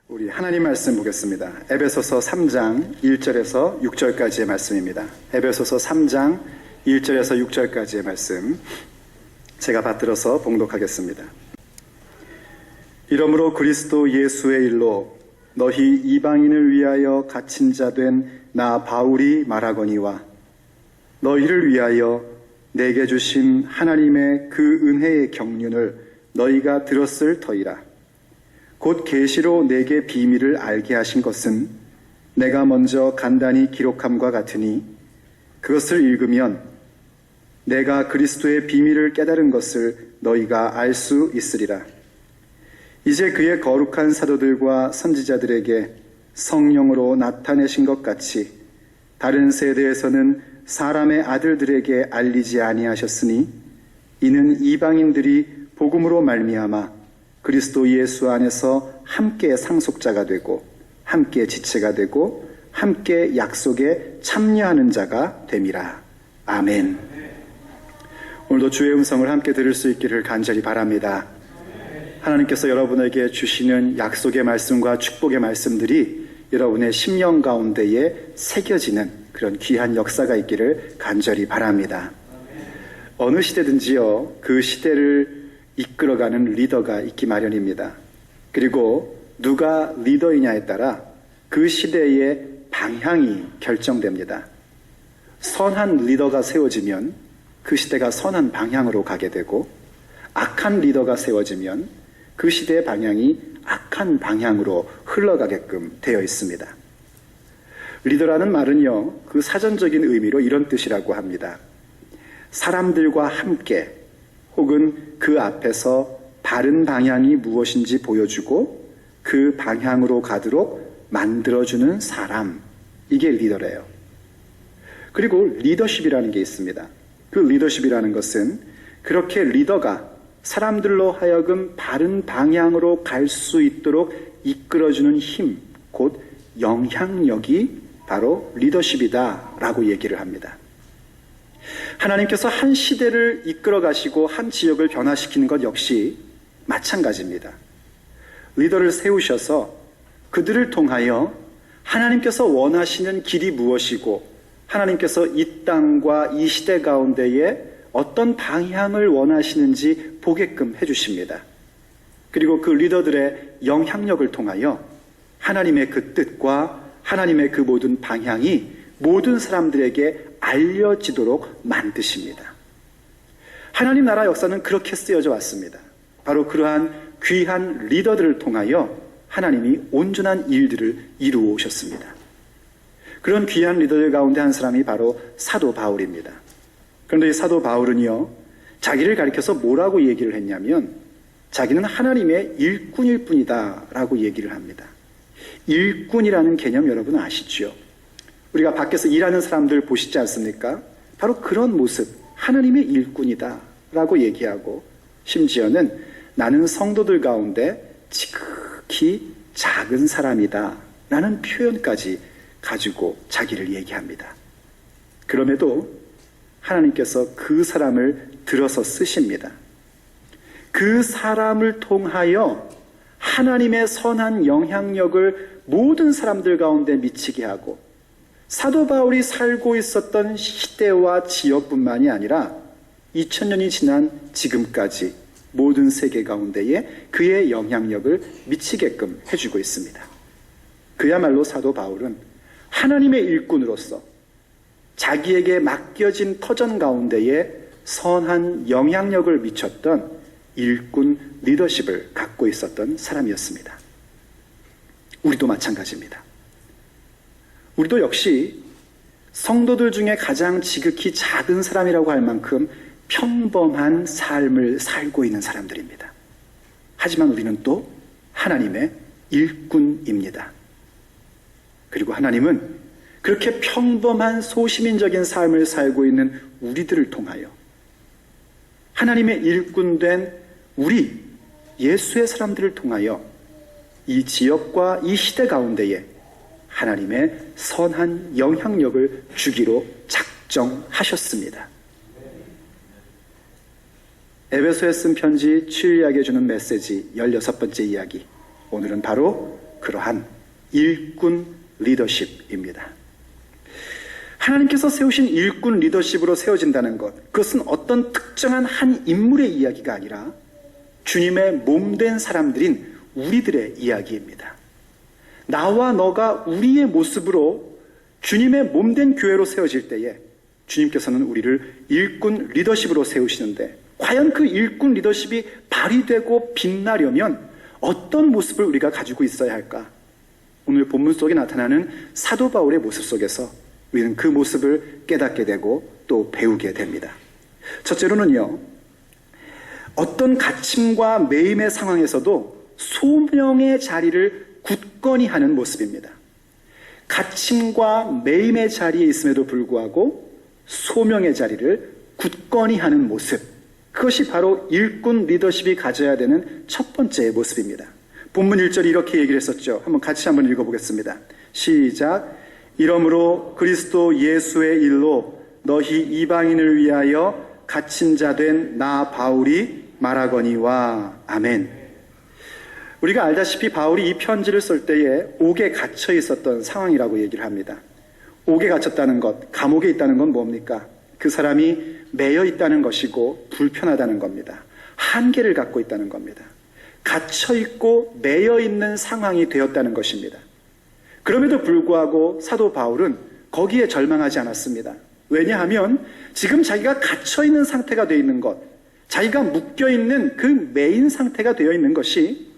우리 하나님 말씀 보겠습니다. 에베소서 3장 1절에서 6절까지의 말씀입니다. 에베소서 3장 1절에서 6절까지의 말씀 제가 받들어서 봉독하겠습니다. 이러므로 그리스도 예수의 일로 너희 이방인을 위하여 갇힌 자 된 나 바울이 말하거니와 너희를 위하여 내게 주신 하나님의 그 은혜의 경륜을 너희가 들었을 터이라. 곧 계시로 내게 비밀을 알게 하신 것은 내가 먼저 간단히 기록함과 같으니 그것을 읽으면 내가 그리스도의 비밀을 깨달은 것을 너희가 알 수 있으리라. 이제 그의 거룩한 사도들과 선지자들에게 성령으로 나타내신 것 같이 다른 세대에서는 사람의 아들들에게 알리지 아니하셨으니 이는 이방인들이 복음으로 말미암아 그리스도 예수 안에서 함께 상속자가 되고 함께 지체가 되고 함께 약속에 참여하는 자가 됨이라. 아멘. 오늘도 주의 음성을 함께 들을 수 있기를 간절히 바랍니다. 하나님께서 여러분에게 주시는 약속의 말씀과 축복의 말씀들이 여러분의 심령 가운데에 새겨지는 그런 귀한 역사가 있기를 간절히 바랍니다. 어느 시대든지요, 그 시대를 이끌어가는 리더가 있기 마련입니다. 그리고 누가 리더이냐에 따라 그 시대의 방향이 결정됩니다. 선한 리더가 세워지면 그 시대가 선한 방향으로 가게 되고, 악한 리더가 세워지면 그 시대의 방향이 악한 방향으로 흘러가게끔 되어 있습니다. 리더라는 말은요, 그 사전적인 의미로 이런 뜻이라고 합니다. 사람들과 함께 혹은 그 앞에서 바른 방향이 무엇인지 보여주고 그 방향으로 가도록 만들어주는 사람, 이게 리더래요. 그리고 리더십이라는 게 있습니다. 그 리더십이라는 것은 그렇게 리더가 사람들로 하여금 바른 방향으로 갈 수 있도록 이끌어주는 힘, 곧 영향력이 바로 리더십이다라고 얘기를 합니다. 하나님께서 한 시대를 이끌어 가시고 한 지역을 변화시키는 것 역시 마찬가지입니다. 리더를 세우셔서 그들을 통하여 하나님께서 원하시는 길이 무엇이고 하나님께서 이 땅과 이 시대 가운데에 어떤 방향을 원하시는지 보게끔 해주십니다. 그리고 그 리더들의 영향력을 통하여 하나님의 그 뜻과 하나님의 그 모든 방향이 모든 사람들에게 알려지도록 만드십니다. 하나님 나라 역사는 그렇게 쓰여져 왔습니다. 바로 그러한 귀한 리더들을 통하여 하나님이 온전한 일들을 이루어 오셨습니다. 그런 귀한 리더들 가운데 한 사람이 바로 사도 바울입니다. 그런데 이 사도 바울은요, 자기를 가리켜서 뭐라고 얘기를 했냐면 자기는 하나님의 일꾼일 뿐이다 라고 얘기를 합니다. 일꾼이라는 개념 여러분 아시죠? 우리가 밖에서 일하는 사람들 보시지 않습니까? 바로 그런 모습, 하나님의 일꾼이다 라고 얘기하고, 심지어는 나는 성도들 가운데 지극히 작은 사람이다 라는 표현까지 가지고 자기를 얘기합니다. 그럼에도 하나님께서 그 사람을 들어서 쓰십니다. 그 사람을 통하여 하나님의 선한 영향력을 모든 사람들 가운데 미치게 하고, 사도 바울이 살고 있었던 시대와 지역뿐만이 아니라 2000년이 지난 지금까지 모든 세계 가운데에 그의 영향력을 미치게끔 해주고 있습니다. 그야말로 사도 바울은 하나님의 일꾼으로서 자기에게 맡겨진 터전 가운데에 선한 영향력을 미쳤던 일꾼 리더십을 갖고 있었던 사람이었습니다. 우리도 마찬가지입니다. 우리도 역시 성도들 중에 가장 지극히 작은 사람이라고 할 만큼 평범한 삶을 살고 있는 사람들입니다. 하지만 우리는 또 하나님의 일꾼입니다. 그리고 하나님은 그렇게 평범한 소시민적인 삶을 살고 있는 우리들을 통하여 하나님의 일꾼된 우리 예수의 사람들을 통하여 이 지역과 이 시대 가운데에 하나님의 선한 영향력을 주기로 작정하셨습니다. 에베소에 쓴 편지 7약에 주는 메시지 16번째 이야기. 오늘은 바로 그러한 일꾼 리더십입니다. 하나님께서 세우신 일꾼 리더십으로 세워진다는 것, 그것은 어떤 특정한 한 인물의 이야기가 아니라 주님의 몸된 사람들인 우리들의 이야기입니다. 나와 너가 우리의 모습으로 주님의 몸된 교회로 세워질 때에 주님께서는 우리를 일꾼 리더십으로 세우시는데, 과연 그 일꾼 리더십이 발휘되고 빛나려면 어떤 모습을 우리가 가지고 있어야 할까? 오늘 본문 속에 나타나는 사도 바울의 모습 속에서 우리는 그 모습을 깨닫게 되고 또 배우게 됩니다. 첫째로는요, 어떤 갇힘과 매임의 상황에서도 소명의 자리를 굳건히 하는 모습입니다. 갇힘과 매임의 자리에 있음에도 불구하고 소명의 자리를 굳건히 하는 모습, 그것이 바로 일꾼 리더십이 가져야 되는 첫 번째 모습입니다. 본문 1절이 이렇게 얘기를 했었죠. 같이 한번 읽어보겠습니다. 시작. 이러므로 그리스도 예수의 일로 너희 이방인을 위하여 갇힌 자 된 나 바울이 말하거니와. 아멘. 우리가 알다시피 바울이 이 편지를 쓸 때에 옥에 갇혀 있었던 상황이라고 얘기를 합니다. 옥에 갇혔다는 것, 감옥에 있다는 건 뭡니까? 그 사람이 매여 있다는 것이고 불편하다는 겁니다. 한계를 갖고 있다는 겁니다. 갇혀 있고 매여 있는 상황이 되었다는 것입니다. 그럼에도 불구하고 사도 바울은 거기에 절망하지 않았습니다. 왜냐하면 지금 자기가 갇혀 있는 상태가 되어 있는 것, 자기가 묶여 있는 그 매인 상태가 되어 있는 것이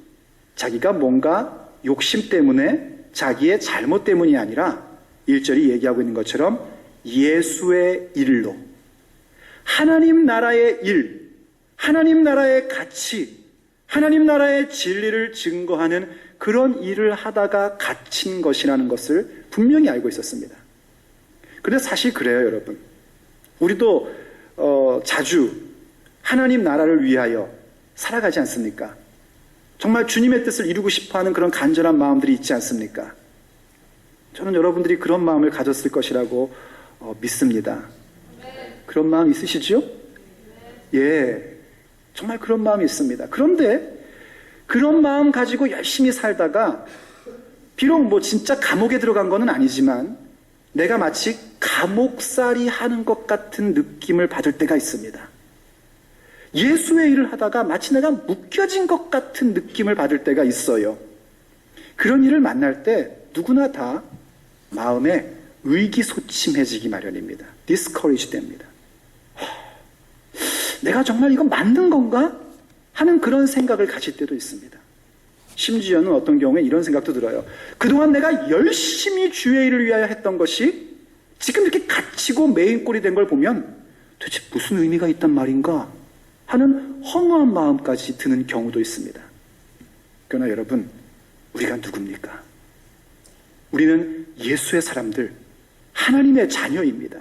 자기가 뭔가 욕심 때문에, 자기의 잘못 때문이 아니라 1절이 얘기하고 있는 것처럼 예수의 일로, 하나님 나라의 일, 하나님 나라의 가치, 하나님 나라의 진리를 증거하는 그런 일을 하다가 갇힌 것이라는 것을 분명히 알고 있었습니다. 그런데 사실 그래요, 여러분. 우리도 자주 하나님 나라를 위하여 살아가지 않습니까? 정말 주님의 뜻을 이루고 싶어하는 그런 간절한 마음들이 있지 않습니까? 저는 여러분들이 그런 마음을 가졌을 것이라고 믿습니다. 그런 마음 있으시죠? 예, 정말 그런 마음이 있습니다. 그런데 그런 마음 가지고 열심히 살다가 비록 진짜 감옥에 들어간 건 아니지만 내가 마치 감옥살이 하는 것 같은 느낌을 받을 때가 있습니다. 예수의 일을 하다가 마치 내가 묶여진 것 같은 느낌을 받을 때가 있어요. 그런 일을 만날 때 누구나 다 마음에 의기소침해지기 마련입니다. 디스커리지 됩니다. 내가 정말 이거 맞는 건가? 하는 그런 생각을 가질 때도 있습니다. 심지어는 어떤 경우에 이런 생각도 들어요. 그동안 내가 열심히 주의 일을 위하여 했던 것이 지금 이렇게 갇히고 매인 꼴이 된 걸 보면 도대체 무슨 의미가 있단 말인가 하는 허무한 마음까지 드는 경우도 있습니다. 그러나 여러분, 우리가 누굽니까? 우리는 예수의 사람들, 하나님의 자녀입니다.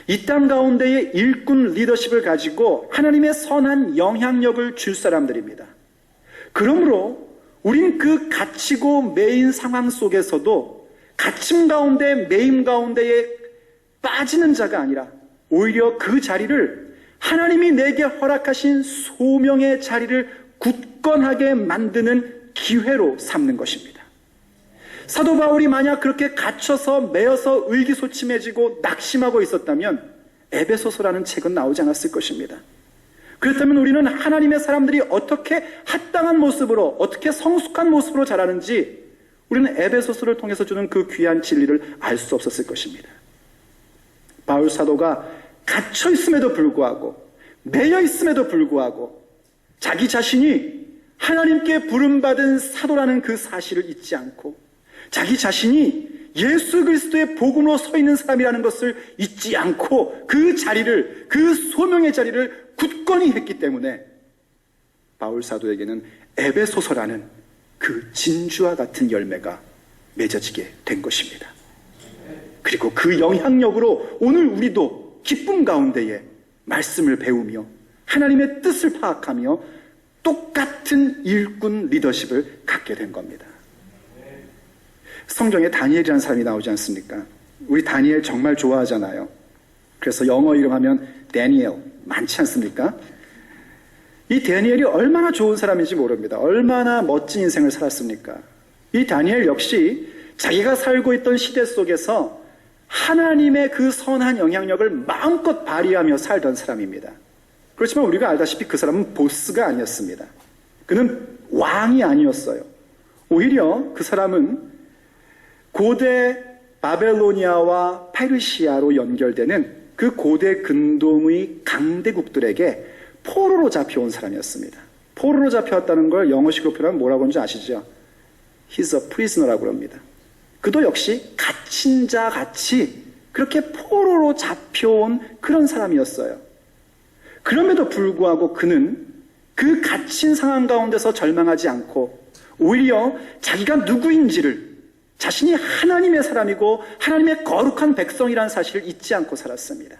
이 땅 가운데의 일꾼 리더십을 가지고 하나님의 선한 영향력을 줄 사람들입니다. 그러므로 우린 그 갇히고 매인 상황 속에서도 갇힘 가운데 매임 가운데에 빠지는 자가 아니라 오히려 그 자리를 하나님이 내게 허락하신 소명의 자리를 굳건하게 만드는 기회로 삼는 것입니다. 사도 바울이 만약 그렇게 갇혀서 매여서 의기소침해지고 낙심하고 있었다면 에베소서라는 책은 나오지 않았을 것입니다. 그렇다면 우리는 하나님의 사람들이 어떻게 합당한 모습으로, 어떻게 성숙한 모습으로 자라는지 우리는 에베소서를 통해서 주는 그 귀한 진리를 알 수 없었을 것입니다. 바울 사도가 갇혀 있음에도 불구하고, 매여 있음에도 불구하고 자기 자신이 하나님께 부름받은 사도라는 그 사실을 잊지 않고, 자기 자신이 예수 그리스도의 복음으로 서 있는 사람이라는 것을 잊지 않고 그 자리를, 그 소명의 자리를 굳건히 했기 때문에 바울 사도에게는 에베소서라는 그 진주와 같은 열매가 맺어지게 된 것입니다. 그리고 그 영향력으로 오늘 우리도 기쁨 가운데에 말씀을 배우며 하나님의 뜻을 파악하며 똑같은 일꾼 리더십을 갖게 된 겁니다. 성경에 다니엘이라는 사람이 나오지 않습니까? 우리 다니엘 정말 좋아하잖아요. 그래서 영어 이름하면 데니엘 많지 않습니까? 이 다니엘이 얼마나 좋은 사람인지 모릅니다. 얼마나 멋진 인생을 살았습니까? 이 다니엘 역시 자기가 살고 있던 시대 속에서 하나님의 그 선한 영향력을 마음껏 발휘하며 살던 사람입니다. 그렇지만 우리가 알다시피 그 사람은 보스가 아니었습니다. 그는 왕이 아니었어요. 오히려 그 사람은 고대 바벨로니아와 페르시아로 연결되는 그 고대 근동의 강대국들에게 포로로 잡혀온 사람이었습니다. 포로로 잡혀왔다는 걸 영어식으로 표현하면 뭐라고 하는지 아시죠? He's a prisoner라고 합니다. 그도 역시 갇힌 자 같이 그렇게 포로로 잡혀온 그런 사람이었어요. 그럼에도 불구하고 그는 그 갇힌 상황 가운데서 절망하지 않고 오히려 자기가 누구인지를, 자신이 하나님의 사람이고 하나님의 거룩한 백성이라는 사실을 잊지 않고 살았습니다.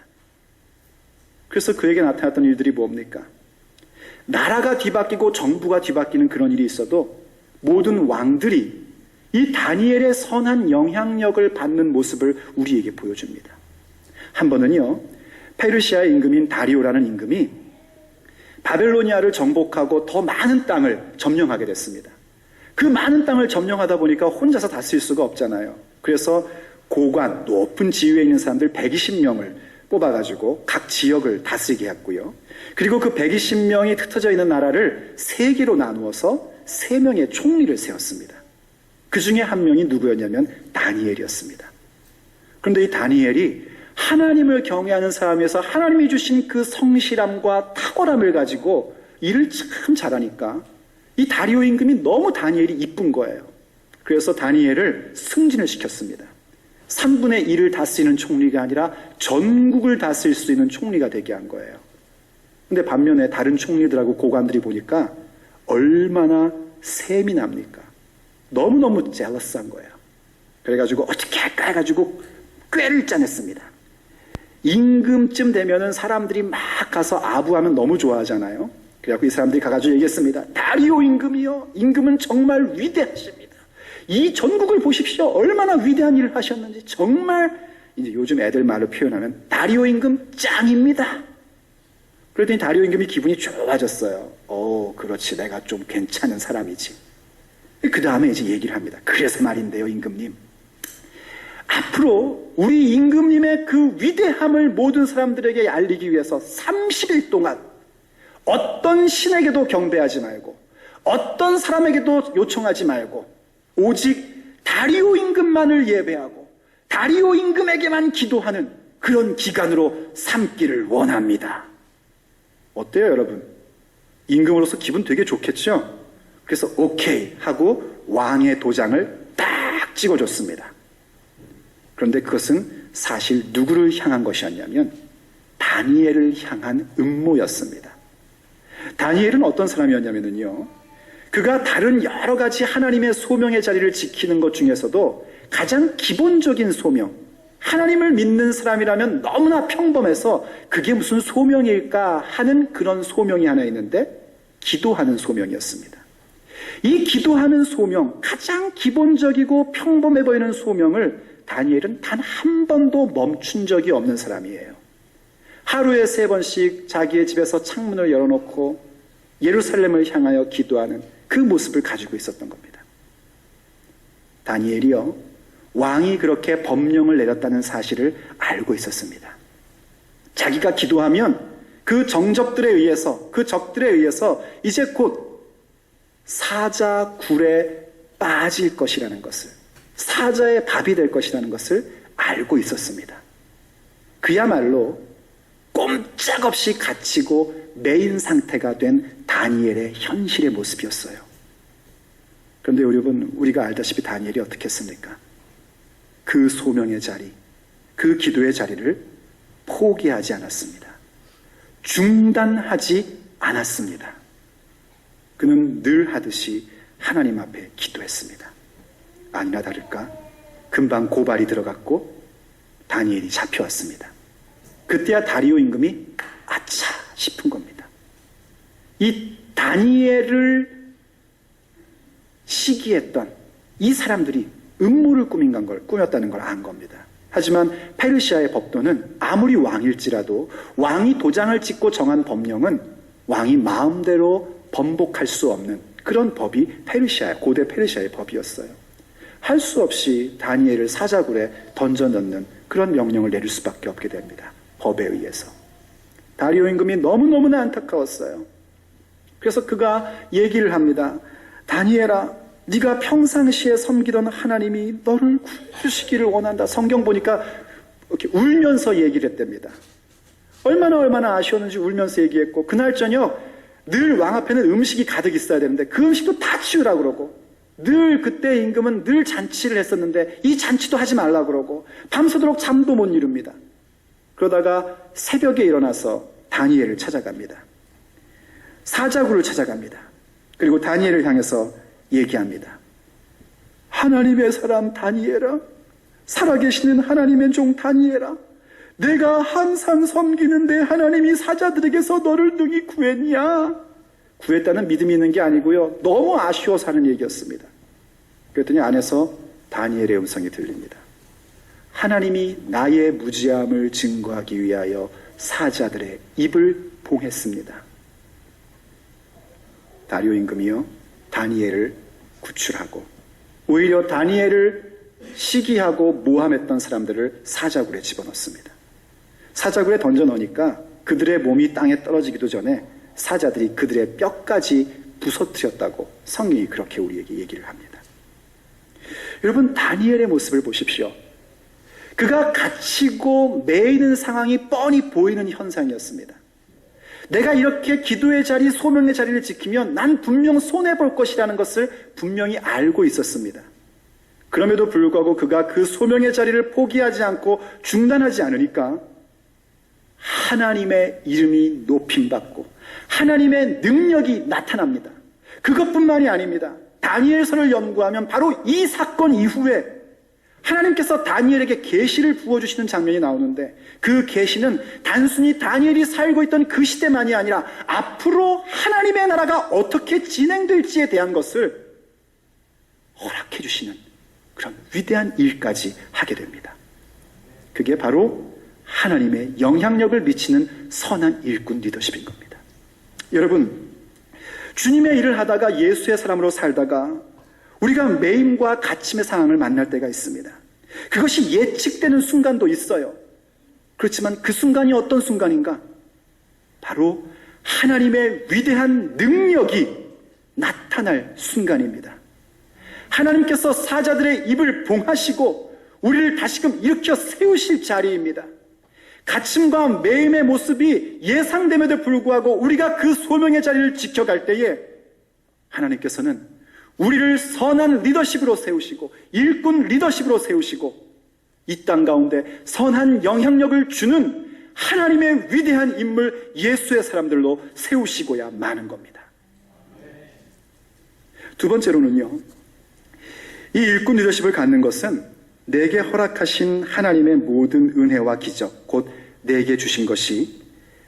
그래서 그에게 나타났던 일들이 뭡니까? 나라가 뒤바뀌고 정부가 뒤바뀌는 그런 일이 있어도 모든 왕들이 이 다니엘의 선한 영향력을 받는 모습을 우리에게 보여줍니다. 한 번은요, 페르시아의 임금인 다리오라는 임금이 바벨로니아를 정복하고 더 많은 땅을 점령하게 됐습니다. 그 많은 땅을 점령하다 보니까 혼자서 다스릴 수가 없잖아요. 그래서 고관, 높은 지위에 있는 사람들 120명을 뽑아가지고 각 지역을 다스리게 했고요. 그리고 그 120명이 흩어져 있는 나라를 3개로 나누어서 3명의 총리를 세웠습니다. 그 중에 한 명이 누구였냐면 다니엘이었습니다. 그런데 이 다니엘이 하나님을 경외하는 사람에서 하나님이 주신 그 성실함과 탁월함을 가지고 일을 참 잘하니까 이 다리오 임금이 너무 다니엘이 이쁜 거예요. 그래서 다니엘을 승진을 시켰습니다. 3분의 1을 다스리는 총리가 아니라 전국을 다스릴 수 있는 총리가 되게 한 거예요. 근데 반면에 다른 총리들하고 고관들이 보니까 얼마나 셈이 납니까? 너무너무 젤러스한 거예요. 그래가지고 어떻게 할까 해가지고 꾀를 짜냈습니다. 임금쯤 되면은 사람들이 막 가서 아부하면 너무 좋아하잖아요. 그래갖고 이 사람들이 가가지고 얘기했습니다. 다리오 임금이요, 임금은 정말 위대하십니다. 이 전국을 보십시오. 얼마나 위대한 일을 하셨는지. 정말 이제 요즘 애들 말로 표현하면 다리오 임금 짱입니다. 그랬더니 다리오 임금이 기분이 좋아졌어요. 그렇지, 내가 좀 괜찮은 사람이지. 그 다음에 이제 얘기를 합니다. 그래서 말인데요, 임금님, 앞으로 우리 임금님의 그 위대함을 모든 사람들에게 알리기 위해서 30일 동안 어떤 신에게도 경배하지 말고 어떤 사람에게도 요청하지 말고 오직 다리오 임금만을 예배하고 다리오 임금에게만 기도하는 그런 기간으로 삼기를 원합니다. 어때요, 여러분? 임금으로서 기분 되게 좋겠죠? 그래서 오케이 하고 왕의 도장을 딱 찍어줬습니다. 그런데 그것은 사실 누구를 향한 것이었냐면 다니엘을 향한 음모였습니다. 다니엘은 어떤 사람이었냐면요, 그가 다른 여러 가지 하나님의 소명의 자리를 지키는 것 중에서도 가장 기본적인 소명, 하나님을 믿는 사람이라면 너무나 평범해서 그게 무슨 소명일까 하는 그런 소명이 하나 있는데 기도하는 소명이었습니다. 이 기도하는 소명, 가장 기본적이고 평범해 보이는 소명을 다니엘은 단 한 번도 멈춘 적이 없는 사람이에요. 하루에 3번씩 자기의 집에서 창문을 열어놓고 예루살렘을 향하여 기도하는 그 모습을 가지고 있었던 겁니다. 다니엘이요, 왕이 그렇게 법령을 내렸다는 사실을 알고 있었습니다. 자기가 기도하면 그 적들에 의해서 이제 곧 사자굴에 빠질 것이라는 것을, 사자의 밥이 될 것이라는 것을 알고 있었습니다. 그야말로 꼼짝없이 갇히고 매인 상태가 된 다니엘의 현실의 모습이었어요. 그런데 여러분, 우리가 알다시피 다니엘이 어떻게 했습니까? 그 소명의 자리, 그 기도의 자리를 포기하지 않았습니다. 중단하지 않았습니다. 그는 늘 하듯이 하나님 앞에 기도했습니다. 아니나 다를까 금방 고발이 들어갔고 다니엘이 잡혀왔습니다. 그때야 다리오 임금이 아차 싶은 겁니다. 이 다니엘을 시기했던 이 사람들이 음모를 꾸몄다는 걸 안 겁니다. 하지만 페르시아의 법도는 아무리 왕일지라도 왕이 도장을 찍고 정한 법령은 왕이 마음대로 번복할 수 없는 그런 법이 고대 페르시아의 법이었어요. 할 수 없이 다니엘을 사자굴에 던져 넣는 그런 명령을 내릴 수밖에 없게 됩니다. 법에 의해서. 다리오 임금이 너무너무나 안타까웠어요. 그래서 그가 얘기를 합니다. 다니엘아, 네가 평상시에 섬기던 하나님이 너를 구주시기를 원한다. 성경 보니까 이렇게 울면서 얘기를 했답니다. 얼마나 아쉬웠는지 울면서 얘기했고, 그날 저녁 늘 왕 앞에는 음식이 가득 있어야 되는데 그 음식도 다 치우라고 그러고, 늘 그때 임금은 늘 잔치를 했었는데 이 잔치도 하지 말라고 그러고 밤새도록 잠도 못 이룹니다. 그러다가 새벽에 일어나서 다니엘을 찾아갑니다. 사자굴을 찾아갑니다. 그리고 다니엘을 향해서 얘기합니다. 하나님의 사람 다니엘아, 살아계시는 하나님의 종 다니엘아, 내가 항상 섬기는 내 하나님이 사자들에게서 너를 능히 구했냐? 구했다는 믿음이 있는 게 아니고요, 너무 아쉬워서 하는 얘기였습니다. 그랬더니 안에서 다니엘의 음성이 들립니다. 하나님이 나의 무지함을 증거하기 위하여 사자들의 입을 봉했습니다. 다리오 임금이요, 다니엘을 구출하고 오히려 다니엘을 시기하고 모함했던 사람들을 사자굴에 집어넣습니다. 사자굴에 던져 넣으니까 그들의 몸이 땅에 떨어지기도 전에 사자들이 그들의 뼈까지 부서뜨렸다고 성경이 그렇게 우리에게 얘기를 합니다. 여러분, 다니엘의 모습을 보십시오. 그가 갇히고 매이는 상황이 뻔히 보이는 현상이었습니다. 내가 이렇게 기도의 자리, 소명의 자리를 지키면 난 분명 손해볼 것이라는 것을 분명히 알고 있었습니다. 그럼에도 불구하고 그가 그 소명의 자리를 포기하지 않고 중단하지 않으니까 하나님의 이름이 높임받고 하나님의 능력이 나타납니다. 그것뿐만이 아닙니다. 다니엘서를 연구하면 바로 이 사건 이후에 하나님께서 다니엘에게 계시를 부어주시는 장면이 나오는데, 그 계시는 단순히 다니엘이 살고 있던 그 시대만이 아니라 앞으로 하나님의 나라가 어떻게 진행될지에 대한 것을 허락해 주시는 그런 위대한 일까지 하게 됩니다. 그게 바로 하나님의 영향력을 미치는 선한 일꾼 리더십인 겁니다. 여러분, 주님의 일을 하다가 예수의 사람으로 살다가 우리가 매임과 갇힘의 상황을 만날 때가 있습니다. 그것이 예측되는 순간도 있어요. 그렇지만 그 순간이 어떤 순간인가? 바로 하나님의 위대한 능력이 나타날 순간입니다. 하나님께서 사자들의 입을 봉하시고 우리를 다시금 일으켜 세우실 자리입니다. 갇힘과 매임의 모습이 예상됨에도 불구하고 우리가 그 소명의 자리를 지켜갈 때에 하나님께서는 우리를 선한 리더십으로 세우시고 일꾼 리더십으로 세우시고 이 땅 가운데 선한 영향력을 주는 하나님의 위대한 인물 예수의 사람들로 세우시고야 마는 겁니다. 두 번째로는요, 이 일꾼 리더십을 갖는 것은 내게 허락하신 하나님의 모든 은혜와 기적, 곧 내게 주신 것이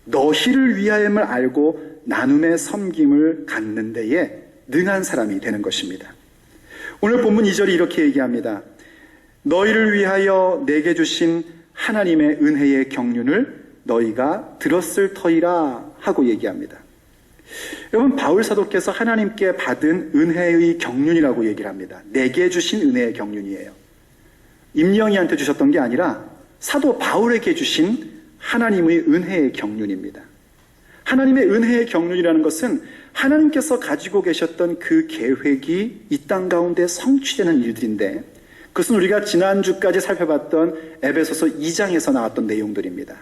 너희를 위하여임을 알고 나눔의 섬김을 갖는 데에 능한 사람이 되는 것입니다. 오늘 본문 2절이 이렇게 얘기합니다. 너희를 위하여 내게 주신 하나님의 은혜의 경륜을 너희가 들었을 터이라 하고 얘기합니다. 여러분, 바울 사도께서 하나님께 받은 은혜의 경륜이라고 얘기를 합니다. 내게 주신 은혜의 경륜이에요. 임영희한테 주셨던 게 아니라 사도 바울에게 주신 하나님의 은혜의 경륜입니다. 하나님의 은혜의 경륜이라는 것은 하나님께서 가지고 계셨던 그 계획이 이 땅 가운데 성취되는 일들인데, 그것은 우리가 지난주까지 살펴봤던 에베소서 2장에서 나왔던 내용들입니다.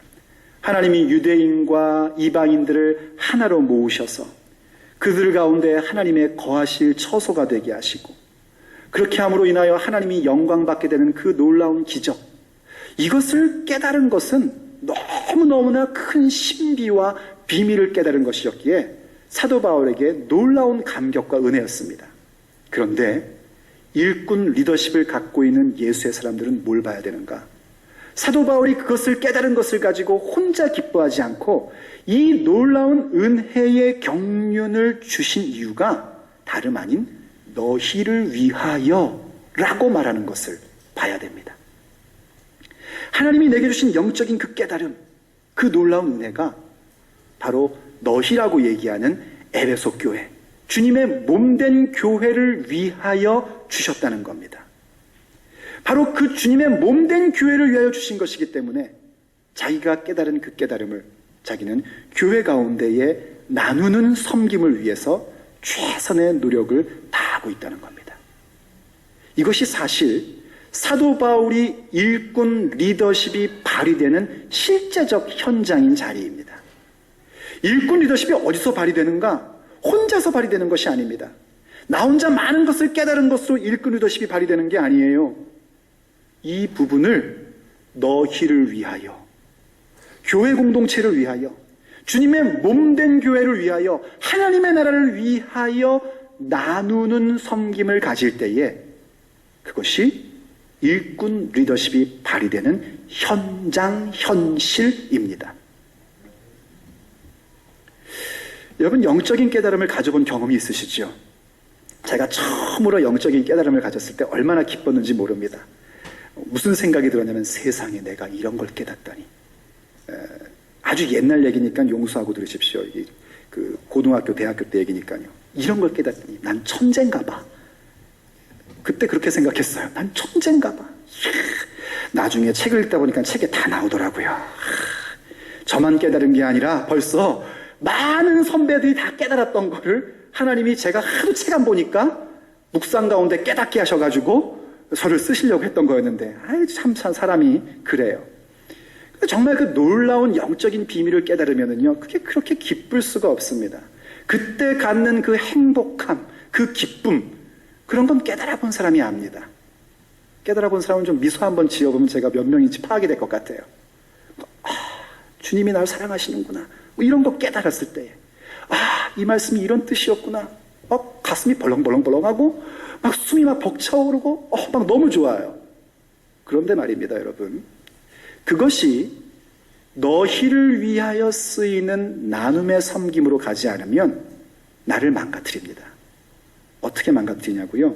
하나님이 유대인과 이방인들을 하나로 모으셔서 그들 가운데 하나님의 거하실 처소가 되게 하시고, 그렇게 함으로 인하여 하나님이 영광받게 되는 그 놀라운 기적, 이것을 깨달은 것은 너무너무나 큰 신비와 비밀을 깨달은 것이었기에 사도 바울에게 놀라운 감격과 은혜였습니다. 그런데 일꾼 리더십을 갖고 있는 예수의 사람들은 뭘 봐야 되는가? 사도 바울이 그것을 깨달은 것을 가지고 혼자 기뻐하지 않고 이 놀라운 은혜의 경륜을 주신 이유가 다름 아닌 너희를 위하여 라고 말하는 것을 봐야 됩니다. 하나님이 내게 주신 영적인 그 깨달음, 그 놀라운 은혜가 바로 너희라고 얘기하는 에베소 교회, 주님의 몸된 교회를 위하여 주셨다는 겁니다. 바로 그 주님의 몸된 교회를 위하여 주신 것이기 때문에 자기가 깨달은 그 깨달음을 자기는 교회 가운데에 나누는 섬김을 위해서 최선의 노력을 다하고 있다는 겁니다. 이것이 사실 사도 바울이 일꾼 리더십이 발휘되는 실제적 현장인 자리입니다. 일꾼 리더십이 어디서 발휘되는가? 혼자서 발휘되는 것이 아닙니다. 나 혼자 많은 것을 깨달은 것으로 일꾼 리더십이 발휘되는 게 아니에요. 이 부분을 너희를 위하여, 교회 공동체를 위하여, 주님의 몸된 교회를 위하여, 하나님의 나라를 위하여 나누는 섬김을 가질 때에 그것이 일꾼 리더십이 발휘되는 현장, 현실입니다. 여러분, 영적인 깨달음을 가져본 경험이 있으시죠? 제가 처음으로 영적인 깨달음을 가졌을 때 얼마나 기뻤는지 모릅니다. 무슨 생각이 들었냐면, 세상에 내가 이런 걸 깨닫다니. 아주 옛날 얘기니까 용서하고 들으십시오. 그 고등학교, 대학교 때 얘기니까요. 이런 걸 깨닫다니. 난 천재인가 봐. 그때 그렇게 생각했어요. 난 천재인가 봐. 나중에 책을 읽다 보니까 책에 다 나오더라고요. 저만 깨달은 게 아니라 벌써 많은 선배들이 다 깨달았던 거를 하나님이 제가 하도 책 안 보니까 묵상 가운데 깨닫게 하셔가지고 저를 쓰시려고 했던 거였는데, 참 사람이 그래요. 정말 그 놀라운 영적인 비밀을 깨달으면은요, 그게 그렇게 기쁠 수가 없습니다. 그때 갖는 그 행복함, 그 기쁨, 그런 건 깨달아 본 사람이 압니다. 깨달아 본 사람은 좀 미소 한번 지어보면 제가 몇 명인지 파악이 될 것 같아요. 주님이 날 사랑하시는구나. 뭐 이런 거 깨달았을 때에, 이 말씀이 이런 뜻이었구나. 가슴이 벌렁벌렁벌렁하고, 막 숨이 막 벅차오르고, 막 너무 좋아요. 그런데 말입니다, 여러분. 그것이 너희를 위하여 쓰이는 나눔의 섬김으로 가지 않으면 나를 망가뜨립니다. 어떻게 망가뜨리냐고요?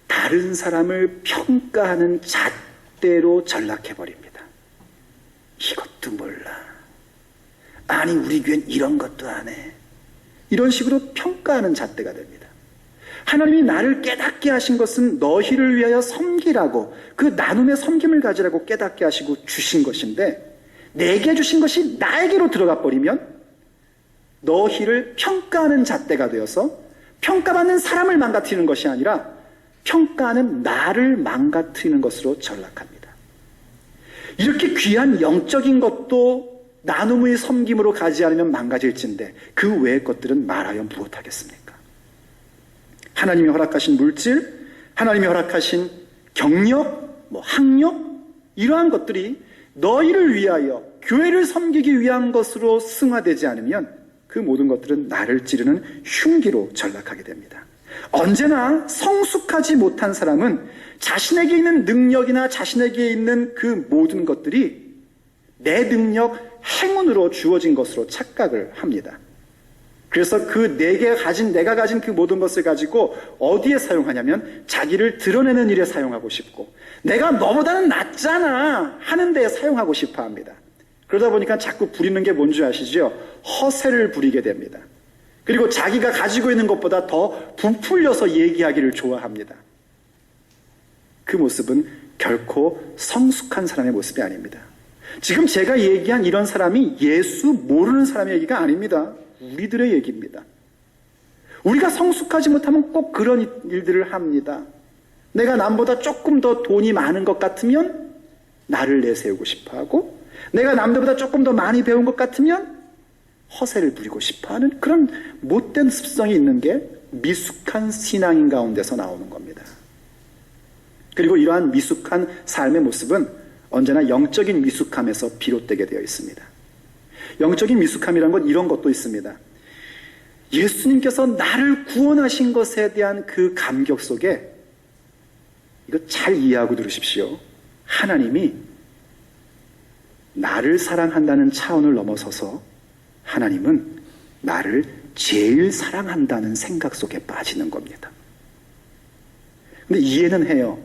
다른 사람을 평가하는 잣대로 전락해버립니다. 이것도 몰라. 아니, 우리 교회는 이런 것도 안 해. 이런 식으로 평가하는 잣대가 됩니다. 하나님이 나를 깨닫게 하신 것은 너희를 위하여 섬기라고, 그 나눔의 섬김을 가지라고 깨닫게 하시고 주신 것인데, 내게 주신 것이 나에게로 들어가 버리면 너희를 평가하는 잣대가 되어서 평가받는 사람을 망가뜨리는 것이 아니라 평가하는 나를 망가뜨리는 것으로 전락합니다. 이렇게 귀한 영적인 것도 나눔의 섬김으로 가지 않으면 망가질진데 그 외의 것들은 말하여 무엇하겠습니까? 하나님이 허락하신 물질, 하나님이 허락하신 경력, 학력, 이러한 것들이 너희를 위하여 교회를 섬기기 위한 것으로 승화되지 않으면 그 모든 것들은 나를 찌르는 흉기로 전락하게 됩니다. 언제나 성숙하지 못한 사람은 자신에게 있는 능력이나 자신에게 있는 그 모든 것들이 내 능력, 행운으로 주어진 것으로 착각을 합니다. 그래서 내가 가진 그 모든 것을 가지고 어디에 사용하냐면 자기를 드러내는 일에 사용하고 싶고, 내가 너보다는 낫잖아 하는 데에 사용하고 싶어 합니다. 그러다 보니까 자꾸 부리는 게 뭔지 아시죠? 허세를 부리게 됩니다. 그리고 자기가 가지고 있는 것보다 더 부풀려서 얘기하기를 좋아합니다. 그 모습은 결코 성숙한 사람의 모습이 아닙니다. 지금 제가 얘기한 이런 사람이 예수 모르는 사람의 얘기가 아닙니다. 우리들의 얘기입니다. 우리가 성숙하지 못하면 꼭 그런 일들을 합니다. 내가 남보다 조금 더 돈이 많은 것 같으면 나를 내세우고 싶어하고, 내가 남들보다 조금 더 많이 배운 것 같으면 허세를 부리고 싶어하는 그런 못된 습성이 있는 게 미숙한 신앙인 가운데서 나오는 겁니다. 그리고 이러한 미숙한 삶의 모습은 언제나 영적인 미숙함에서 비롯되게 되어 있습니다. 영적인 미숙함이란 건 이런 것도 있습니다. 예수님께서 나를 구원하신 것에 대한 그 감격 속에, 이거 잘 이해하고 들으십시오. 하나님이 나를 사랑한다는 차원을 넘어서서 하나님은 나를 제일 사랑한다는 생각 속에 빠지는 겁니다. 근데 이해는 해요.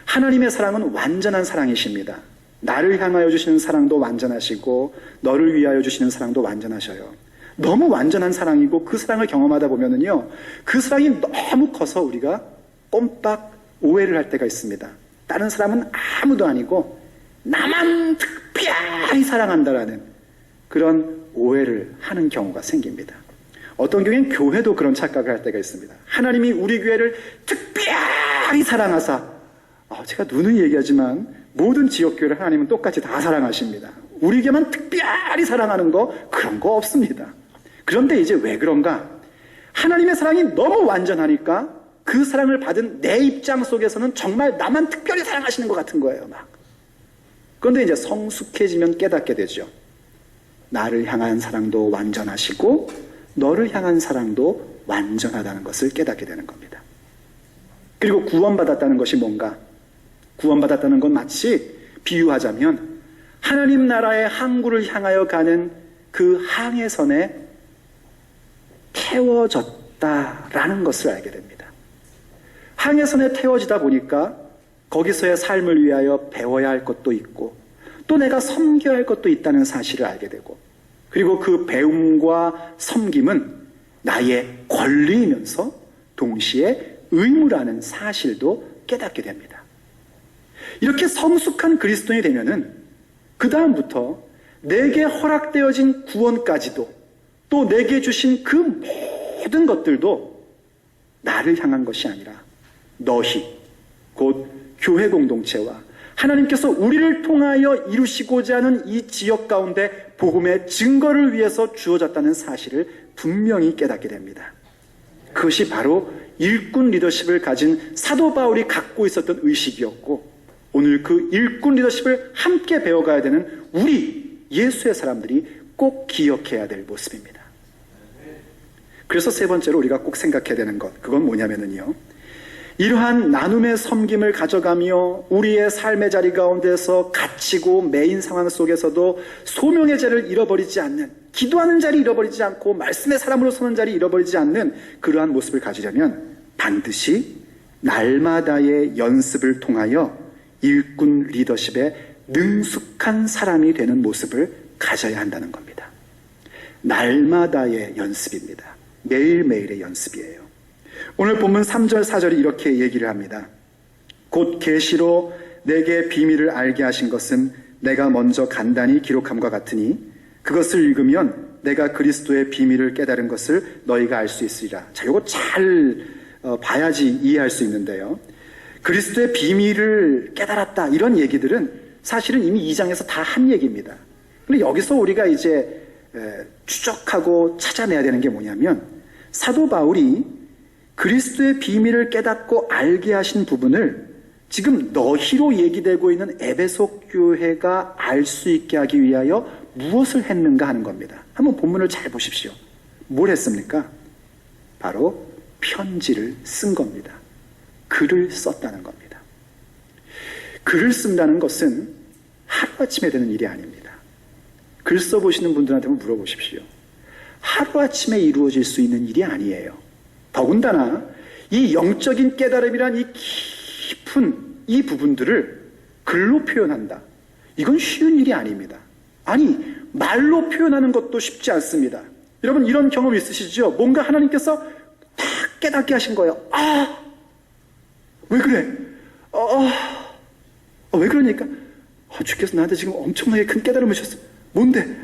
하나님의 사랑은 완전한 사랑이십니다. 나를 향하여 주시는 사랑도 완전하시고 너를 위하여 주시는 사랑도 완전하셔요. 너무 완전한 사랑이고 그 사랑을 경험하다 보면은요, 그 사랑이 너무 커서 우리가 꼼빡 오해를 할 때가 있습니다. 다른 사람은 아무도 아니고 나만 특별히 사랑한다라는 그런 오해를 하는 경우가 생깁니다. 어떤 경우엔 교회도 그런 착각을 할 때가 있습니다. 하나님이 우리 교회를 특별히 사랑하사, 제가 누누이 얘기하지만 모든 지역교회를 하나님은 똑같이 다 사랑하십니다. 우리 교회만 특별히 사랑하는 거 그런 거 없습니다. 그런데 이제 왜 그런가? 하나님의 사랑이 너무 완전하니까 그 사랑을 받은 내 입장 속에서는 정말 나만 특별히 사랑하시는 것 같은 거예요, 막. 그런데 이제 성숙해지면 깨닫게 되죠. 나를 향한 사랑도 완전하시고 너를 향한 사랑도 완전하다는 것을 깨닫게 되는 겁니다. 그리고 구원받았다는 것이 뭔가? 구원받았다는 건 마치 비유하자면 하나님 나라의 항구를 향하여 가는 그 항해선에 태워졌다라는 것을 알게 됩니다. 항해선에 태워지다 보니까 거기서의 삶을 위하여 배워야 할 것도 있고 또 내가 섬겨야 할 것도 있다는 사실을 알게 되고, 그리고 그 배움과 섬김은 나의 권리이면서 동시에 의무라는 사실도 깨닫게 됩니다. 이렇게 성숙한 그리스도인이 되면은 그 다음부터 내게 허락되어진 구원까지도 또 내게 주신 그 모든 것들도 나를 향한 것이 아니라 너희, 곧 교회 공동체와 하나님께서 우리를 통하여 이루시고자 하는 이 지역 가운데 복음의 증거를 위해서 주어졌다는 사실을 분명히 깨닫게 됩니다. 그것이 바로 일꾼 리더십을 가진 사도 바울이 갖고 있었던 의식이었고, 오늘 그 일꾼 리더십을 함께 배워가야 되는 우리 예수의 사람들이 꼭 기억해야 될 모습입니다. 그래서 세 번째로 우리가 꼭 생각해야 되는 것, 그건 뭐냐면요, 이러한 나눔의 섬김을 가져가며 우리의 삶의 자리 가운데서 갇히고 매인 상황 속에서도 소명의 자리를 잃어버리지 않는, 기도하는 자리 잃어버리지 않고 말씀의 사람으로 서는 자리 잃어버리지 않는 그러한 모습을 가지려면 반드시 날마다의 연습을 통하여 일꾼 리더십에 능숙한 사람이 되는 모습을 가져야 한다는 겁니다. 날마다의 연습입니다. 매일매일의 연습이에요. 오늘 본문 3절 4절이 이렇게 얘기를 합니다. 곧 계시로 내게 비밀을 알게 하신 것은 내가 먼저 간단히 기록함과 같으니 그것을 읽으면 내가 그리스도의 비밀을 깨달은 것을 너희가 알 수 있으리라. 자, 이거 잘 봐야지 이해할 수 있는데요. 그리스도의 비밀을 깨달았다, 이런 얘기들은 사실은 이미 2장에서 다 한 얘기입니다. 근데 여기서 우리가 이제 추적하고 찾아내야 되는 게 뭐냐면, 사도 바울이 그리스도의 비밀을 깨닫고 알게 하신 부분을 지금 너희로 얘기되고 있는 에베소 교회가 알 수 있게 하기 위하여 무엇을 했는가 하는 겁니다. 한번 본문을 잘 보십시오. 뭘 했습니까? 바로 편지를 쓴 겁니다. 글을 썼다는 겁니다. 글을 쓴다는 것은 하루아침에 되는 일이 아닙니다. 글 써보시는 분들한테 한번 물어보십시오. 하루아침에 이루어질 수 있는 일이 아니에요. 더군다나 이 영적인 깨달음이란 이 깊은 이 부분들을 글로 표현한다. 이건 쉬운 일이 아닙니다. 아니, 말로 표현하는 것도 쉽지 않습니다. 여러분 이런 경험 있으시죠? 뭔가 하나님께서 딱 깨닫게 하신 거예요. 왜 그래? 왜 그러니까? 주께서 나한테 지금 엄청나게 큰 깨달음을 주셨어. 뭔데?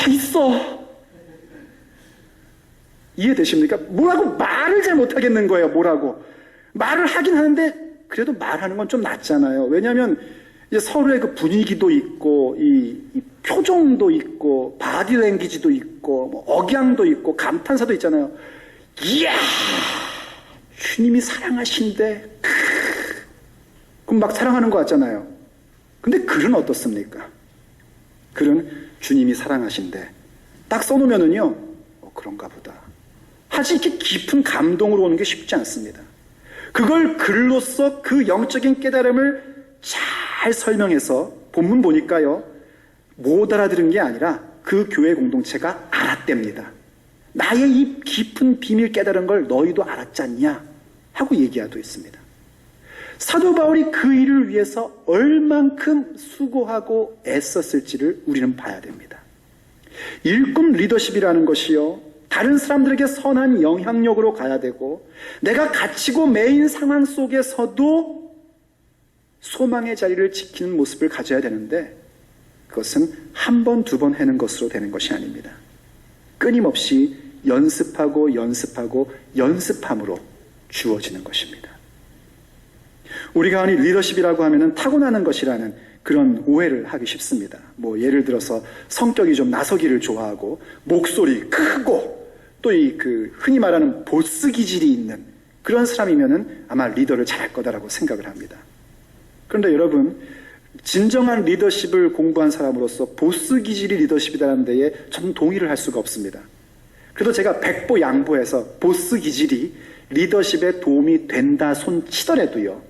있어. 이해되십니까? 뭐라고 말을 잘 못하겠는 거예요. 뭐라고. 말을 하긴 하는데 그래도 말하는 건 좀 낫잖아요. 왜냐하면 이제 서로의 그 분위기도 있고 이 표정도 있고 바디 랭귀지도 있고 뭐 억양도 있고 감탄사도 있잖아요. 이야, 주님이 사랑하신데, 그럼 막 사랑하는 것 같잖아요. 근데 글은 어떻습니까? 글은 주님이 사랑하신데 딱 써놓으면은요, 그런가 보다 하지, 이렇게 깊은 감동으로 오는 게 쉽지 않습니다. 그걸 글로써 그 영적인 깨달음을 잘 설명해서 본문 보니까요, 못 알아들은 게 아니라 그 교회 공동체가 알았답니다. 나의 이 깊은 비밀 깨달은 걸 너희도 알았지 않냐? 하고 얘기하고 있습니다. 사도 바울이 그 일을 위해서 얼만큼 수고하고 애썼을지를 우리는 봐야 됩니다. 일꾼 리더십이라는 것이요, 다른 사람들에게 선한 영향력으로 가야 되고, 내가 갇히고 매인 상황 속에서도 소망의 자리를 지키는 모습을 가져야 되는데, 그것은 한 번, 두 번 하는 것으로 되는 것이 아닙니다. 끊임없이 연습하고 연습함으로 주어지는 것입니다. 우리가 아니 리더십이라고 하면은 타고나는 것이라는 그런 오해를 하기 쉽습니다. 예를 들어서 성격이 좀 나서기를 좋아하고 목소리 크고 또 흔히 말하는 보스 기질이 있는 그런 사람이면은 아마 리더를 잘할 거다라고 생각을 합니다. 그런데 여러분, 진정한 리더십을 공부한 사람으로서 보스 기질이 리더십이라는 데에 저는 동의를 할 수가 없습니다. 그래도 제가 백보양보해서 보스 기질이 리더십에 도움이 된다 손 치더라도요,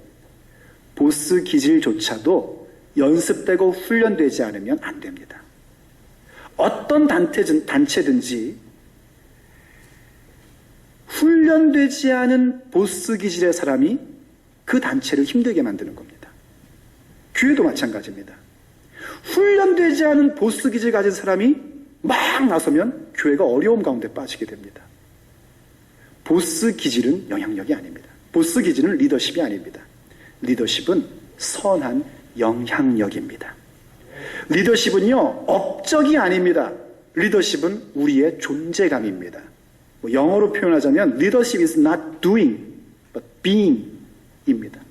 보스 기질조차도 연습되고 훈련되지 않으면 안 됩니다. 어떤 단체든지 훈련되지 않은 보스 기질의 사람이 그 단체를 힘들게 만드는 겁니다. 교회도 마찬가지입니다. 훈련되지 않은 보스 기질 가진 사람이 막 나서면 교회가 어려움 가운데 빠지게 됩니다. 보스 기질은 영향력이 아닙니다. 보스 기질은 리더십이 아닙니다. 리더십은 선한 영향력입니다. 리더십은요, 업적이 아닙니다. 리더십은 우리의 존재감입니다. 영어로 표현하자면 leadership is not doing, but being입니다.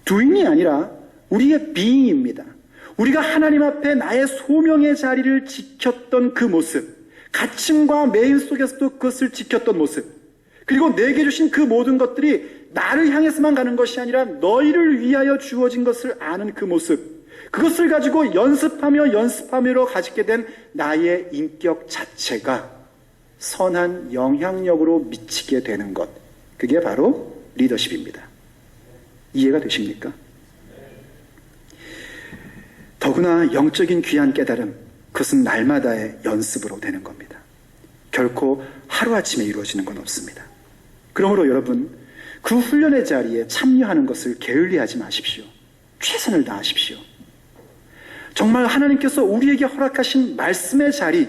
doing이 아니라 우리의 being입니다. 우리가 하나님 앞에 나의 소명의 자리를 지켰던 그 모습, 갇힘과 매임 속에서도 그것을 지켰던 모습, 그리고 내게 주신 그 모든 것들이 나를 향해서만 가는 것이 아니라 너희를 위하여 주어진 것을 아는 그 모습, 그것을 가지고 연습하며 가지게 된 나의 인격 자체가 선한 영향력으로 미치게 되는 것, 그게 바로 리더십입니다. 이해가 되십니까? 더구나 영적인 귀한 깨달음, 그것은 날마다의 연습으로 되는 겁니다. 결코 하루아침에 이루어지는 건 없습니다. 그러므로 여러분, 그 훈련의 자리에 참여하는 것을 게을리하지 마십시오. 최선을 다하십시오. 정말 하나님께서 우리에게 허락하신 말씀의 자리,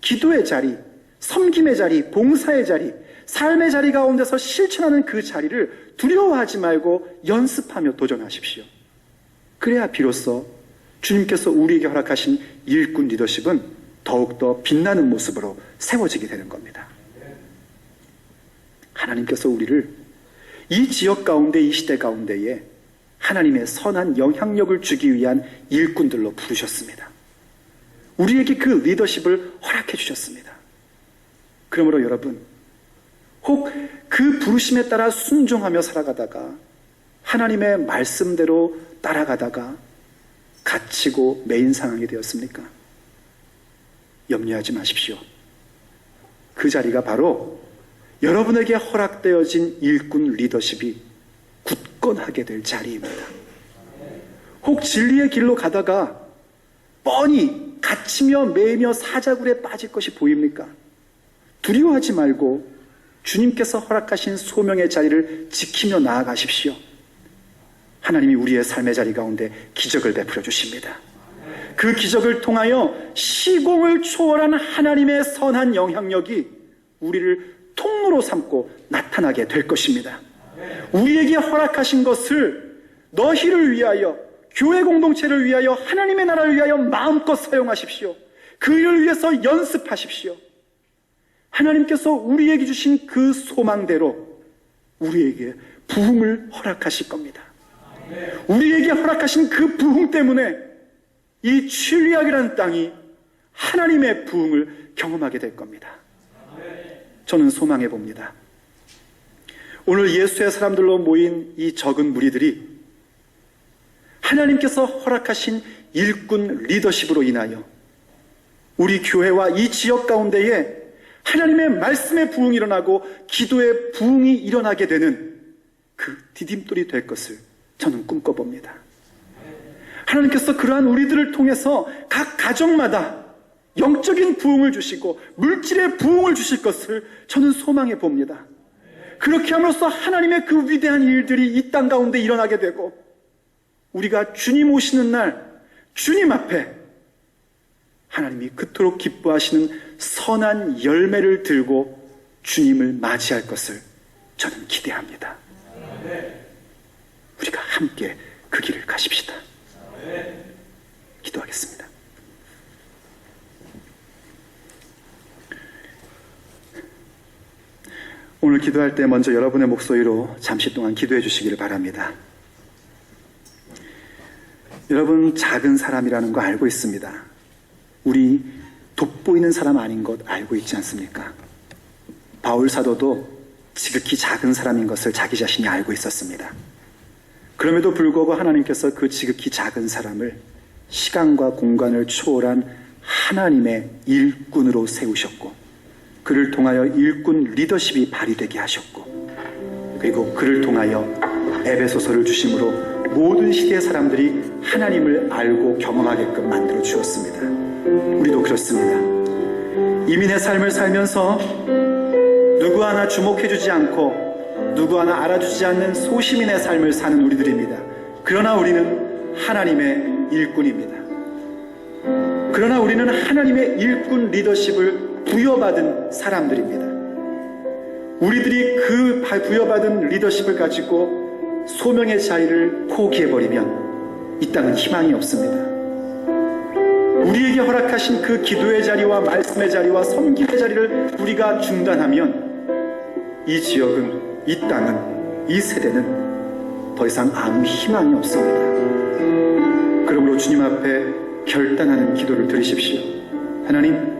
기도의 자리, 섬김의 자리, 봉사의 자리, 삶의 자리 가운데서 실천하는 그 자리를 두려워하지 말고 연습하며 도전하십시오. 그래야 비로소 주님께서 우리에게 허락하신 일꾼 리더십은 더욱더 빛나는 모습으로 세워지게 되는 겁니다. 하나님께서 우리를 이 지역 가운데, 이 시대 가운데에 하나님의 선한 영향력을 주기 위한 일꾼들로 부르셨습니다. 우리에게 그 리더십을 허락해 주셨습니다. 그러므로 여러분, 혹 그 부르심에 따라 순종하며 살아가다가 하나님의 말씀대로 따라가다가 갇히고 매인 상황이 되었습니까? 염려하지 마십시오. 그 자리가 바로 여러분에게 허락되어진 일꾼 리더십이 굳건하게 될 자리입니다. 혹 진리의 길로 가다가 뻔히 갇히며 매이며 사자굴에 빠질 것이 보입니까? 두려워하지 말고 주님께서 허락하신 소명의 자리를 지키며 나아가십시오. 하나님이 우리의 삶의 자리 가운데 기적을 베풀어 주십니다. 그 기적을 통하여 시공을 초월한 하나님의 선한 영향력이 우리를 통로로 삼고 나타나게 될 것입니다. 우리에게 허락하신 것을 너희를 위하여, 교회 공동체를 위하여, 하나님의 나라를 위하여 마음껏 사용하십시오. 그 일을 위해서 연습하십시오. 하나님께서 우리에게 주신 그 소망대로 우리에게 부흥을 허락하실 겁니다. 우리에게 허락하신 그 부흥 때문에 이 칠리악이라는 땅이 하나님의 부흥을 경험하게 될 겁니다. 저는 소망해 봅니다. 오늘 예수의 사람들로 모인 이 적은 무리들이 하나님께서 허락하신 일꾼 리더십으로 인하여 우리 교회와 이 지역 가운데에 하나님의 말씀의 부흥이 일어나고 기도의 부흥이 일어나게 되는 그 디딤돌이 될 것을 저는 꿈꿔봅니다. 하나님께서 그러한 우리들을 통해서 각 가정마다 영적인 부흥을 주시고 물질의 부흥을 주실 것을 저는 소망해 봅니다. 그렇게 함으로써 하나님의 그 위대한 일들이 이 땅 가운데 일어나게 되고 우리가 주님 오시는 날 주님 앞에 하나님이 그토록 기뻐하시는 선한 열매를 들고 주님을 맞이할 것을 저는 기대합니다. 우리가 함께 그 길을 가십시다. 기도하겠습니다. 오늘 기도할 때 먼저 여러분의 목소리로 잠시 동안 기도해 주시기를 바랍니다. 여러분, 작은 사람이라는 거 알고 있습니다. 우리 돋보이는 사람 아닌 것 알고 있지 않습니까? 바울 사도도 지극히 작은 사람인 것을 자기 자신이 알고 있었습니다. 그럼에도 불구하고 하나님께서 그 지극히 작은 사람을 시간과 공간을 초월한 하나님의 일꾼으로 세우셨고, 그를 통하여 일꾼 리더십이 발휘되게 하셨고, 그리고 그를 통하여 에베소서를 주심으로 모든 시대의 사람들이 하나님을 알고 경험하게끔 만들어 주었습니다. 우리도 그렇습니다. 이민의 삶을 살면서 누구 하나 주목해주지 않고 누구 하나 알아주지 않는 소시민의 삶을 사는 우리들입니다. 그러나 우리는 하나님의 일꾼입니다. 그러나 우리는 하나님의 일꾼 리더십을 부여받은 사람들입니다. 우리들이 그 부여받은 리더십을 가지고 소명의 자리를 포기해버리면 이 땅은 희망이 없습니다. 우리에게 허락하신 그 기도의 자리와 말씀의 자리와 섬김의 자리를 우리가 중단하면 이 지역은, 이 땅은, 이 세대는 더 이상 아무 희망이 없습니다. 그러므로 주님 앞에 결단하는 기도를 드리십시오. 하나님,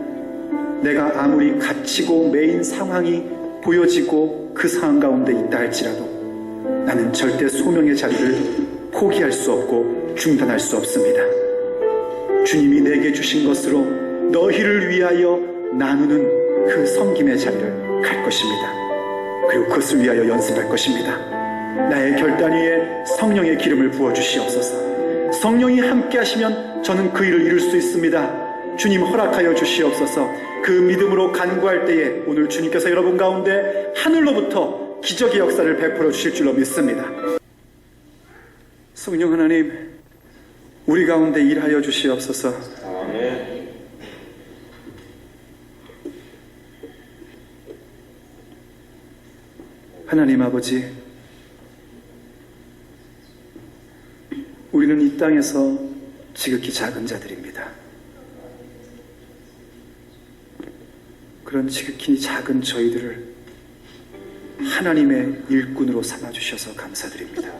내가 아무리 갇히고 매인 상황이 보여지고 그 상황 가운데 있다 할지라도 나는 절대 소명의 자리를 포기할 수 없고 중단할 수 없습니다. 주님이 내게 주신 것으로 너희를 위하여 나누는 그 섬김의 자리를 갈 것입니다. 그리고 그것을 위하여 연습할 것입니다. 나의 결단 위에 성령의 기름을 부어주시옵소서. 성령이 함께 하시면 저는 그 일을 이룰 수 있습니다. 주님 허락하여 주시옵소서. 그 믿음으로 간구할 때에 오늘 주님께서 여러분 가운데 하늘로부터 기적의 역사를 베풀어 주실 줄로 믿습니다. 성령 하나님, 우리 가운데 일하여 주시옵소서. 아멘. 하나님 아버지, 우리는 이 땅에서 지극히 작은 자들입니다. 그런 지극히 작은 저희들을 하나님의 일꾼으로 삼아주셔서 감사드립니다.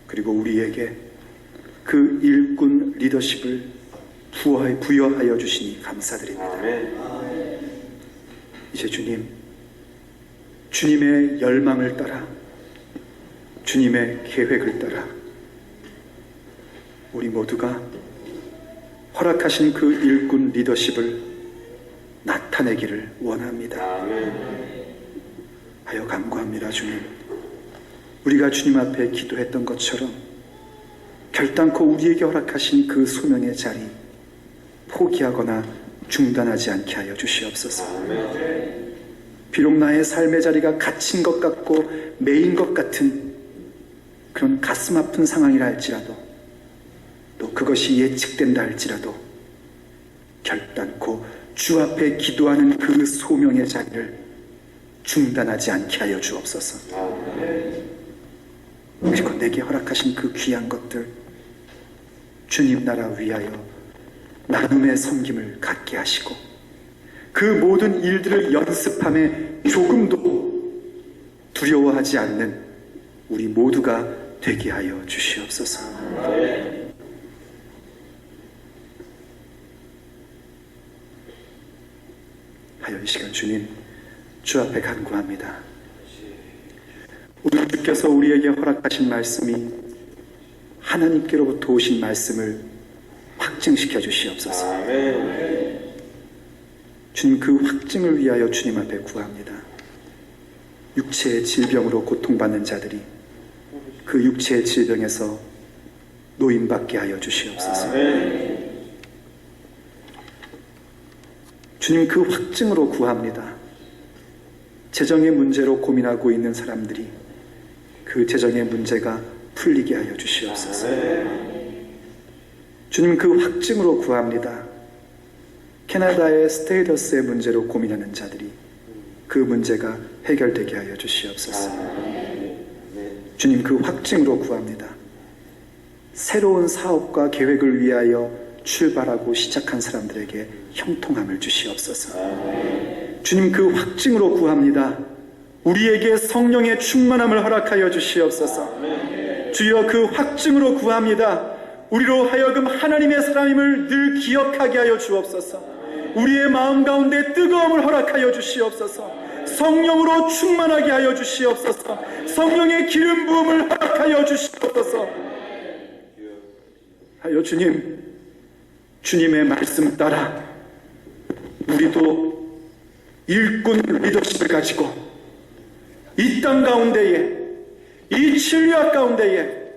그리고 우리에게 그 일꾼 리더십을 부여하여 주시니 감사드립니다. 이제 주님의 열망을 따라, 주님의 계획을 따라 우리 모두가 허락하신 그 일꾼 리더십을 나타내기를 원합니다. 하여 간구합니다. 주님, 우리가 주님 앞에 기도했던 것처럼 결단코 우리에게 허락하신 그 소명의 자리 포기하거나 중단하지 않게 하여 주시옵소서. 비록 나의 삶의 자리가 갇힌 것 같고 매인 것 같은 그런 가슴 아픈 상황이라 할지라도, 또 그것이 예측된다 할지라도 결단코 주 앞에 기도하는 그 소명의 자리를 중단하지 않게 하여 주옵소서. 그리고 내게 허락하신 그 귀한 것들 주님 나라 위하여 나눔의 섬김을 갖게 하시고, 그 모든 일들을 연습함에 조금도 두려워하지 않는 우리 모두가 되게 하여 주시옵소서. 하여 이 시간 주님, 주 앞에 간구합니다. 우리 주께서 우리에게 허락하신 말씀이 하나님께로부터 오신 말씀을 확증시켜 주시옵소서. 주님, 그 확증을 위하여 주님 앞에 구합니다. 육체의 질병으로 고통받는 자들이 그 육체의 질병에서 노임받게 하여 주시옵소서. 주님, 그 확증으로 구합니다. 재정의 문제로 고민하고 있는 사람들이 그 재정의 문제가 풀리게 하여 주시옵소서. 주님, 그 확증으로 구합니다. 캐나다의 스테이더스의 문제로 고민하는 자들이 그 문제가 해결되게 하여 주시옵소서. 주님, 그 확증으로 구합니다. 새로운 사업과 계획을 위하여 출발하고 시작한 사람들에게 형통함을 주시옵소서. 주님, 그 확증으로 구합니다. 우리에게 성령의 충만함을 허락하여 주시옵소서. 주여, 그 확증으로 구합니다. 우리로 하여금 하나님의 사람임을 늘 기억하게 하여 주옵소서. 우리의 마음 가운데 뜨거움을 허락하여 주시옵소서. 성령으로 충만하게 하여 주시옵소서. 성령의 기름 부음을 허락하여 주시옵소서. 하여 주님, 주님의 말씀 따라 우리도 일꾼 리더십을 가지고 이 땅 가운데에, 이 진리학 가운데에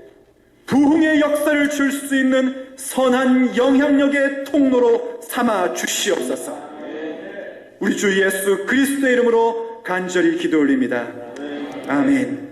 부흥의 역사를 줄 수 있는 선한 영향력의 통로로 삼아 주시옵소서. 우리 주 예수 그리스도의 이름으로 간절히 기도 올립니다. 아멘.